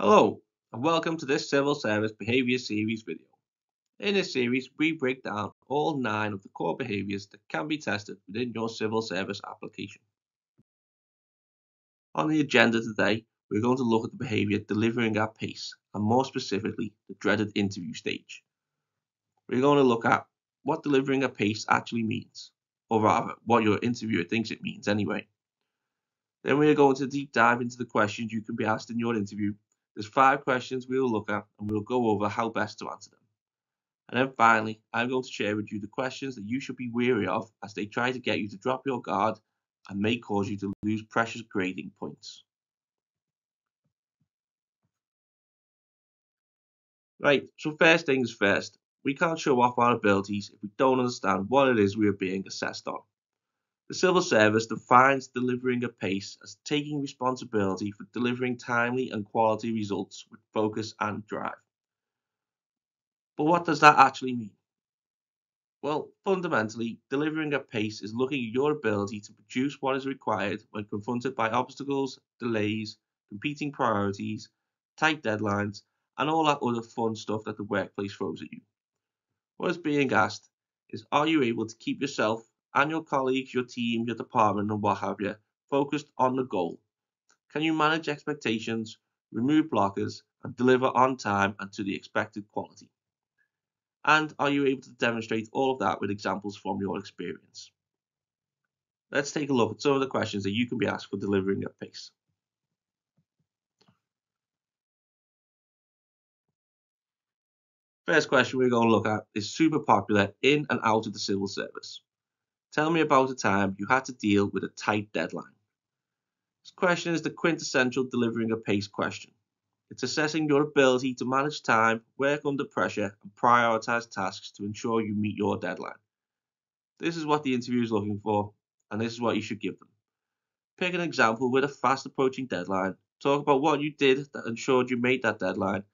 Hello, and welcome to this Civil Service Behaviour series video. In this series, we break down all 9 of the core behaviours that can be tested within your civil service application. On the agenda today, we're going to look at the behaviour delivering at pace, and more specifically, the dreaded interview stage. We're going to look at what delivering at pace actually means, or rather, what your interviewer thinks it means anyway. Then we're going to deep dive into the questions you can be asked in your interview. There's 5 questions we will look at, and we'll go over how best to answer them. And then finally, I'm going to share with you the questions that you should be wary of as they try to get you to drop your guard and may cause you to lose precious grading points. Right, so first things first, we can't show off our abilities if we don't understand what it is we are being assessed on. The civil service defines delivering at pace as taking responsibility for delivering timely and quality results with focus and drive. But what does that actually mean? Well, fundamentally, delivering at pace is looking at your ability to produce what is required when confronted by obstacles, delays, competing priorities, tight deadlines, and all that other fun stuff that the workplace throws at you. What is being asked is, are you able to keep yourself and your colleagues, your team, your department, and what have you, focused on the goal? Can you manage expectations, remove blockers, and deliver on time and to the expected quality? And are you able to demonstrate all of that with examples from your experience? Let's take a look at some of the questions that you can be asked for delivering at pace. First question we're going to look at is super popular in and out of the civil service. Tell me about a time you had to deal with a tight deadline. This question is the quintessential delivering at pace question. It's assessing your ability to manage time, work under pressure, and prioritize tasks to ensure you meet your deadline. This is what the interviewer is looking for, and this is what you should give them. Pick an example with a fast approaching deadline, talk about what you did that ensured you made that deadline,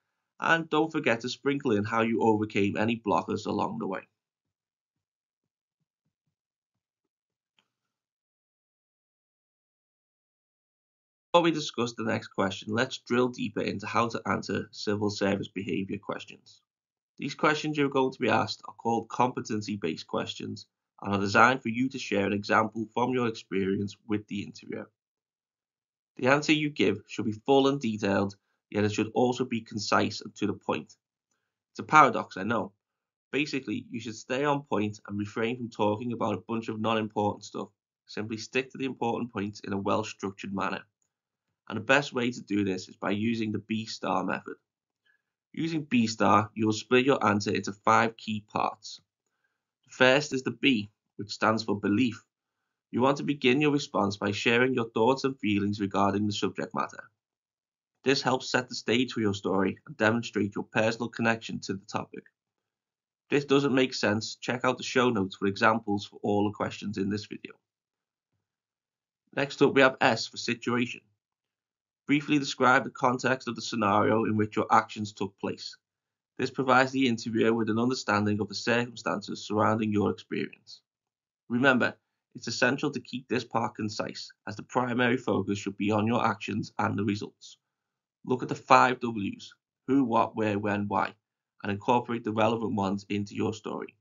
and don't forget to sprinkle in how you overcame any blockers along the way. Before we discuss the next question, let's drill deeper into how to answer civil service behaviour questions. These questions you're going to be asked are called competency-based questions and are designed for you to share an example from your experience with the interviewer. The answer you give should be full and detailed, yet it should also be concise and to the point. It's a paradox, I know. Basically, you should stay on point and refrain from talking about a bunch of non-important stuff. Simply stick to the important points in a well-structured manner. And the best way to do this is by using the B-star method. Using B-star, you will split your answer into 5 key parts. The first is the B, which stands for belief. You want to begin your response by sharing your thoughts and feelings regarding the subject matter. This helps set the stage for your story and demonstrate your personal connection to the topic. If this doesn't make sense, check out the show notes for examples for all the questions in this video. Next up, we have S for situation. Briefly describe the context of the scenario in which your actions took place. This provides the interviewer with an understanding of the circumstances surrounding your experience. Remember, it's essential to keep this part concise, as the primary focus should be on your actions and the results. Look at the 5 W's: who, what, where, when, why, and incorporate the relevant ones into your story.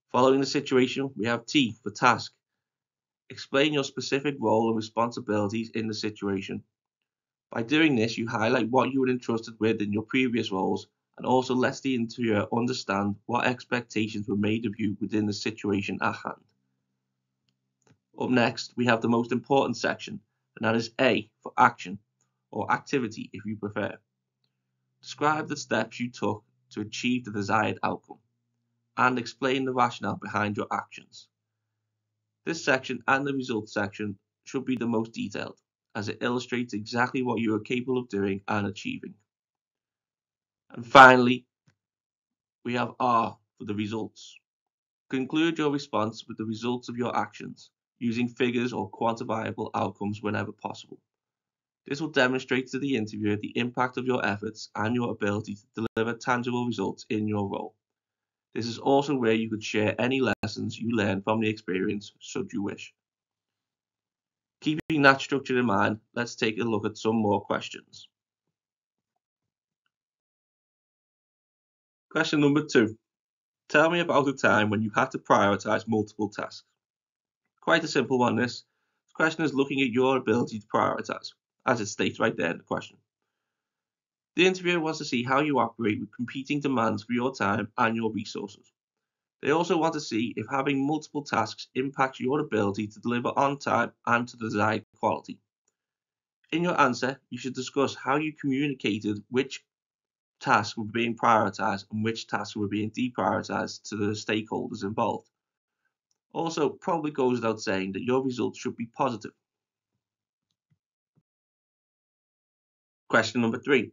Following the situation, we have T for task. Explain your specific role and responsibilities in the situation. By doing this, you highlight what you were entrusted with in your previous roles and also lets the interviewer understand what expectations were made of you within the situation at hand. Up next, we have the most important section, and that is A for action, or activity if you prefer. Describe the steps you took to achieve the desired outcome, and explain the rationale behind your actions. This section and the results section should be the most detailed, as it illustrates exactly what you are capable of doing and achieving. And finally, we have R for the results. Conclude your response with the results of your actions, using figures or quantifiable outcomes whenever possible. This will demonstrate to the interviewer the impact of your efforts and your ability to deliver tangible results in your role. This is also where you could share any lessons you learned from the experience, should you wish. Keeping that structure in mind, let's take a look at some more questions. Question number 2. Tell me about a time when you had to prioritize multiple tasks. Quite a simple one, this. This question is looking at your ability to prioritize, as it states right there in the question. The interviewer wants to see how you operate with competing demands for your time and your resources. They also want to see if having multiple tasks impacts your ability to deliver on time and to the desired quality. In your answer, you should discuss how you communicated which tasks were being prioritized and which tasks were being deprioritized to the stakeholders involved. Also, probably goes without saying that your results should be positive. Question number 3.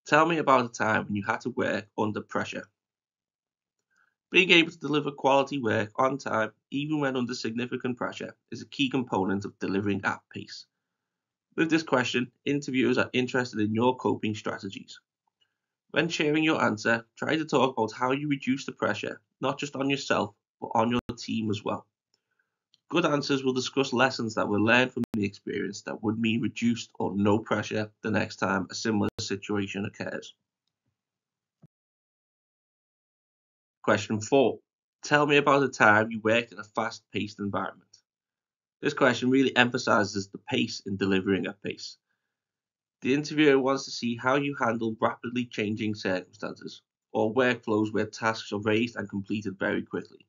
Tell me about a time when you had to work under pressure. Being able to deliver quality work on time, even when under significant pressure, is a key component of delivering at pace. With this question, interviewers are interested in your coping strategies. When sharing your answer, try to talk about how you reduce the pressure, not just on yourself, but on your team as well. Good answers will discuss lessons that were learned from the experience that would mean reduced or no pressure the next time a similar situation occurs. Question 4. Tell me about a time you worked in a fast-paced environment. This question really emphasizes the pace in delivering at pace. The interviewer wants to see how you handle rapidly changing circumstances or workflows where tasks are raised and completed very quickly.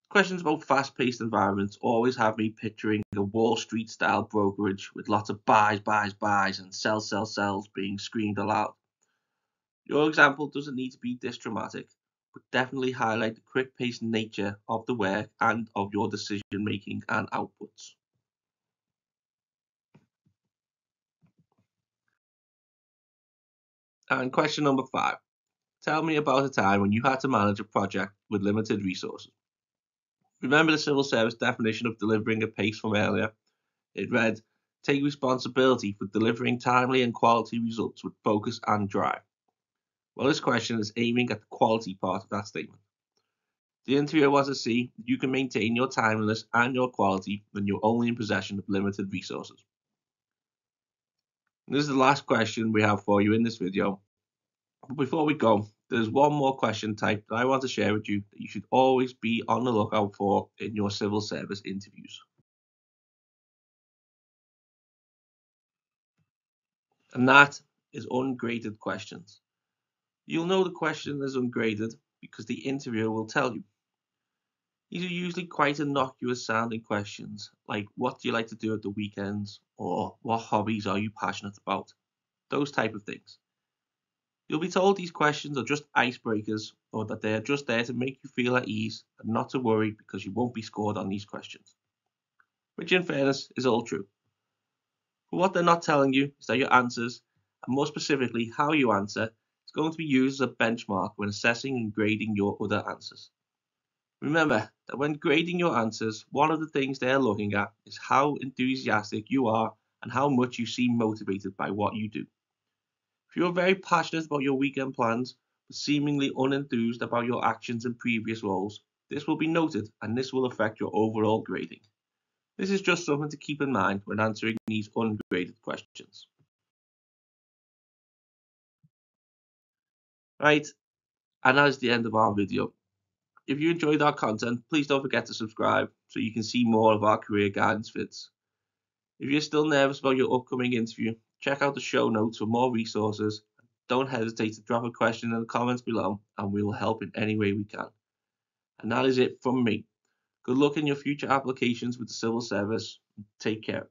Questions about fast-paced environments always have me picturing a Wall Street style brokerage with lots of buys and sells being screamed aloud. Your example doesn't need to be this dramatic, but definitely highlight the quick-paced nature of the work and of your decision making and outputs. And question number 5. Tell me about a time when you had to manage a project with limited resources. Remember the civil service definition of delivering at pace from earlier? It read, take responsibility for delivering timely and quality results with focus and drive. Well, this question is aiming at the quality part of that statement. The interviewer wants to see if you can maintain your timeliness and your quality when you're only in possession of limited resources. And this is the last question we have for you in this video. But before we go, there's one more question type that I want to share with you that you should always be on the lookout for in your civil service interviews. And that is ungraded questions. You'll know the question is ungraded because the interviewer will tell you. These are usually quite innocuous sounding questions, like what do you like to do at the weekends, or what hobbies are you passionate about? Those type of things. You'll be told these questions are just icebreakers, or that they are just there to make you feel at ease and not to worry because you won't be scored on these questions. Which in fairness is all true. But what they're not telling you is that your answers, and more specifically how you answer, is going to be used as a benchmark when assessing and grading your other answers. Remember that when grading your answers, one of the things they are looking at is how enthusiastic you are and how much you seem motivated by what you do. If you are very passionate about your weekend plans, but seemingly unenthused about your actions in previous roles, this will be noted and this will affect your overall grading. This is just something to keep in mind when answering these ungraded questions. Right, and that is the end of our video. If you enjoyed our content, please don't forget to subscribe so you can see more of our career guidance vids. If you're still nervous about your upcoming interview, check out the show notes for more resources. Don't hesitate to drop a question in the comments below and we will help in any way we can. And that is it from me. Good luck in your future applications with the civil service. Take care.